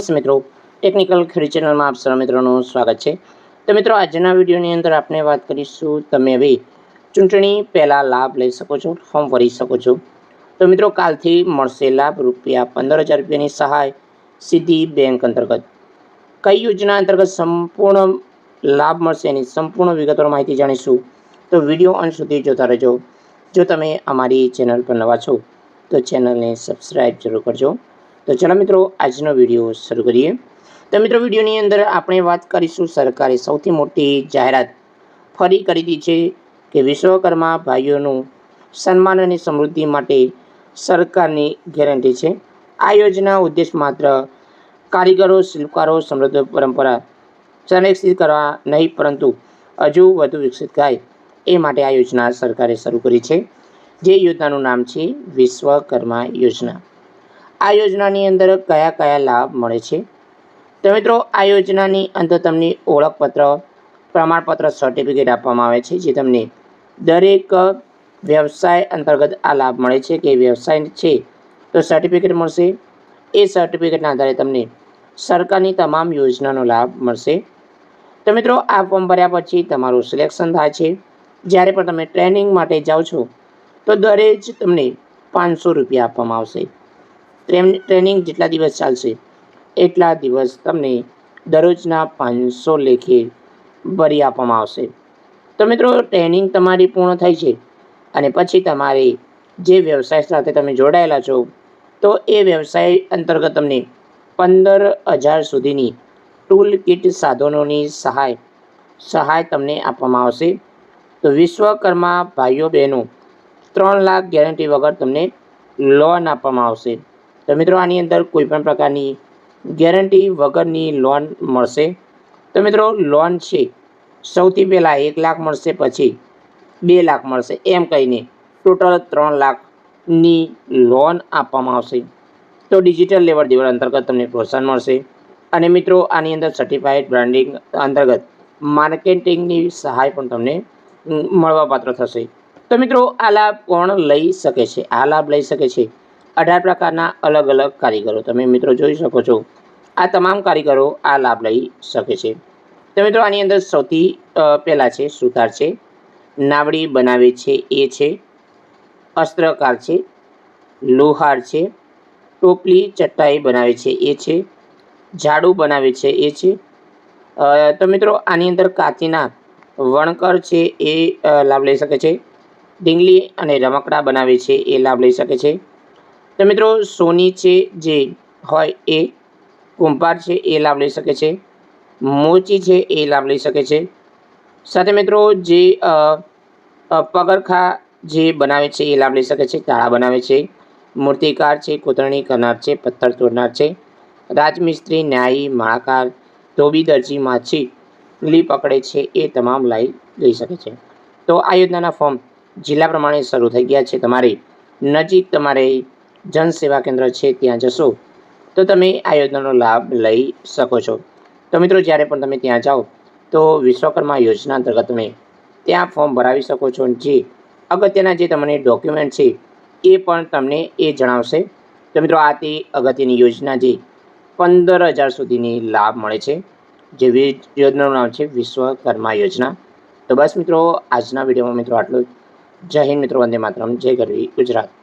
નમસ્તે મિત્રો, ટેકનિકલ ખેડૂત ચેનલમાં આપ સર્વ મિત્રોનું સ્વાગત છે। તો મિત્રો, આજના વિડીયોની અંદર આપણે વાત કરીશું, તમે હવે ચૂંટણી પહેલાં લાભ લઈ શકો છો, ફોર્મ ભરી શકો છો। તો મિત્રો, કાલથી મળશે લાભ ₹15,000 રૂપિયાની સહાય સીધી બેંક અંતર્ગત। કઈ યોજના અંતર્ગત સંપૂર્ણ લાભ મળશે એની સંપૂર્ણ વિગતવાર માહિતી જાણીશું। તો વિડીયો અંત સુધી જોતા રહેજો। જો તમે અમારી ચેનલ પર નવા છો તો ચેનલને સબસ્ક્રાઈબ જરૂર કરજો। તો ચાલો મિત્રો, આજનો વિડીયો શરૂ કરીએ। તો મિત્રો, વિડીયોની અંદર આપણે વાત કરીશું સરકારે સૌથી મોટી જાહેરાત ફરી કરી દીધી છે કે વિશ્વકર્મા ભાઈઓનું સન્માન અને સમૃદ્ધિ માટે સરકારની ગેરંટી છે। આ યોજના ઉદ્દેશ માત્ર કારીગરો, શિલ્પકારો સમૃદ્ધ પરંપરા સંરક્ષિત કરવા નહીં, પરંતુ હજુ વધુ વિકસિત થાય એ માટે આ યોજના સરકારે શરૂ કરી છે, જે યોજનાનું નામ છે વિશ્વકર્મા યોજના। આ યોજનાની અંદર કયા કયા લાભ મળે છે? તો મિત્રો, આ યોજનાની અંદર તમને ઓળખપત્ર, પ્રમાણપત્ર, સર્ટિફિકેટ આપવામાં આવે છે, જે તમને દરેક વ્યવસાય અંતર્ગત આ લાભ મળે છે કે વ્યવસાય છે તો સર્ટિફિકેટ મળશે। એ સર્ટિફિકેટના આધારે તમને સરકારની તમામ યોજનાનો લાભ મળશે। તો મિત્રો, આ ફોર્મ ભર્યા પછી તમારું સિલેક્શન થાય છે। જ્યારે પણ તમે ટ્રેનિંગ માટે જાઓ છો તો દરેક જ તમને ₹500 આપવામાં આવશે। ટ્રેનિંગ જેટલા દિવસ ચાલશે એટલા દિવસ તમને દરરોજના 500 લેખે ભરી આપવામાં આવશે। તો મિત્રો, ટ્રેનિંગ તમારી પૂર્ણ થઈ છે અને પછી તમારે જે વ્યવસાય સાથે તમે જોડાયેલા છો તો એ વ્યવસાય અંતર્ગત તમને 15,000 સુધીની ટૂલ કિટ સાધનોની સહાય તમને આપવામાં આવશે। તો વિશ્વકર્મા ભાઈઓ બહેનો 3 લાખ ગેરંટી વગર તમને લોન આપવામાં આવશે। તો મિત્રો, આની અંદર કોઈપણ પ્રકારની ગેરંટી વગરની લોન મળશે। તો મિત્રો, લોન છે સૌથી પહેલાં 1 લાખ મળશે, પછી 2 લાખ મળશે, એમ કહીને ટોટલ 3 લાખની લોન આપવામાં આવશે। તો ડિજિટલ લેવડ દેવડ અંતર્ગત તમને પ્રોત્સાહન મળશે। અને મિત્રો, આની અંદર સર્ટિફાઈડ બ્રાન્ડિંગ અંતર્ગત માર્કેટિંગની સહાય પણ તમને મળવાપાત્ર થશે। તો મિત્રો, આ લાભ કોણ લઈ શકે છે? આ લાભ લઈ શકે છે 18 પ્રકારના અલગ અલગ કારીગરો। તમે મિત્રો જોઈ શકો છો, આ તમામ કારીગરો આ લાભ લઈ શકે છે। તો મિત્રો, આની અંદર સૌથી પહેલાં છે સુતાર છે, નાવડી બનાવે છે એ છે, અસ્ત્રકાર છે, લોહાર છે, ટોપલી ચટાઈ બનાવે છે એ છે, ઝાડુ બનાવે છે એ છે। તો મિત્રો, આની અંદર કાચીના વણકર છે એ લાભ લઈ શકે છે, ઢીંગલી અને રમકડા બનાવે છે એ લાભ લઈ શકે છે। તો મિત્રો, સોની છે જે હોય એ, કુંભાર છે એ લાભ લઈ શકે છે, મોચી છે એ લાભ લઈ શકે છે। સાથે મિત્રો, જે પગરખા જે બનાવે છે એ લાભ લઈ શકે છે, તાળા બનાવે છે, મૂર્તિકાર છે, કોતરણી કરનાર છે, પથ્થર તોડનાર છે, રાજમિસ્ત્રી, ન્યાયી, માળાકાર, ધોબી, દરજી, માછલી પકડે છે એ તમામ લાભ લઈ શકે છે। તો આ યોજનાના ફોર્મ જિલ્લા પ્રમાણે શરૂ થઈ ગયા છે। તમારે નજીક તમારે જનસેવા કેન્દ્ર છે ત્યાં જશો તો તમે આ યોજનાનો લાભ લઈ શકો છો। તો મિત્રો, જ્યારે પણ તમે ત્યાં જાઓ તો વિશ્વકર્મા યોજના અંતર્ગત તમે ત્યાં ફોર્મ ભરાવી શકો છો। જે અગત્યના જે તમને ડોક્યુમેન્ટ છે એ પણ તમને એ જણાવશે। તો મિત્રો, આ તે અગત્યની યોજના જે 15,000 સુધીની લાભ મળે છે, જે યોજનાનું નામ છે વિશ્વકર્મા યોજના। તો બસ મિત્રો, આજના વિડીયોમાં મિત્રો આટલું જ। જય હિન્દ મિત્રો, વંદે માતરમ, જય ગરવી ગુજરાત।